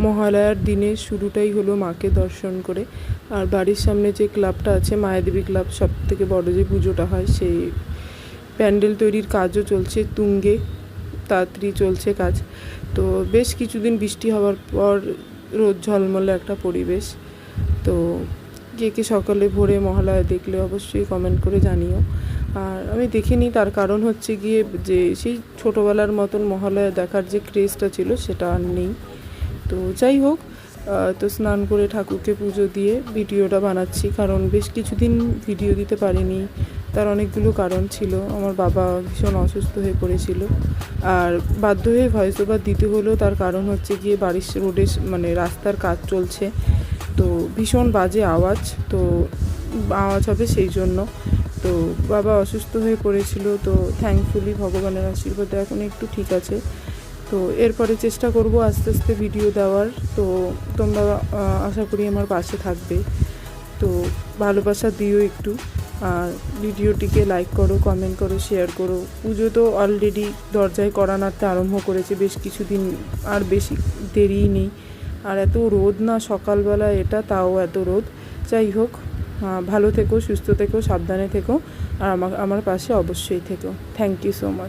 মহালয়ার দিনের শুরুটাই হলো মাকে দর্শন করে। আর বাড়ির সামনে যে ক্লাবটা আছে মায়াদেবী ক্লাব, সব থেকে বড় যে পুজোটা হয়, সেই প্যান্ডেল তৈরির কাজও চলছে তুঙ্গে, তাড়াতাড়ি চলছে কাজ। তো বেশ কিছুদিন বৃষ্টি হওয়ার পর রোদ ঝলমলে একটা পরিবেশ। তো কে কে সকালে ভোরে মহালয়া দেখলে অবশ্যই কমেন্ট করে জানিও। আর আমি দেখিনি, তার কারণ হচ্ছে গিয়ে যে সেই ছোটোবেলার মতন মহালয়া দেখার যে ক্রেজটা ছিল সেটা আর নেই। তো যাই হোক, তো স্নান করে ঠাকুরকে পুজো দিয়ে ভিডিওটা বানাচ্ছি, কারণ বেশ কিছুদিন ভিডিও দিতে পারিনি। তার অনেকগুলো কারণ ছিল। আমার বাবা ভীষণ অসুস্থ হয়ে পড়েছিল, আর বাধ্য হয়ে ভয়েস ওভার দিতে হলো। তার কারণ হচ্ছে গিয়ে বাড়ির রোডে মানে রাস্তার কাজ চলছে, তো ভীষণ বাজে আওয়াজ, তো আওয়াজ হবে সেই জন্য। তো বাবা অসুস্থ হয়ে পড়েছিল, তো থ্যাঙ্কফুলি ভগবানের আশীর্বাদে এখন একটু ঠিক আছে। তো এরপরে চেষ্টা করব আস্তে আস্তে ভিডিও দেওয়ার। তো তোমরা আশা করি আমার পাশে থাকবে, তো ভালোবাসা দিও একটু। আর ভিডিওটিকে লাইক করো, কমেন্ট করো, শেয়ার করো। পুজো তো অলরেডি দরজায় কড়া নাড়তে আরম্ভ করেছে, বেশ কিছুদিন আর বেশি দেরিই নেই। আর এত রোদ না সকালবেলা, এটা তাও এত রোদ। যাই হোক, ভালো থেকো, সুস্থ থেকো, সাবধানে থেকো, আর আমার পাশে অবশ্যই থেকো। Thank you so much.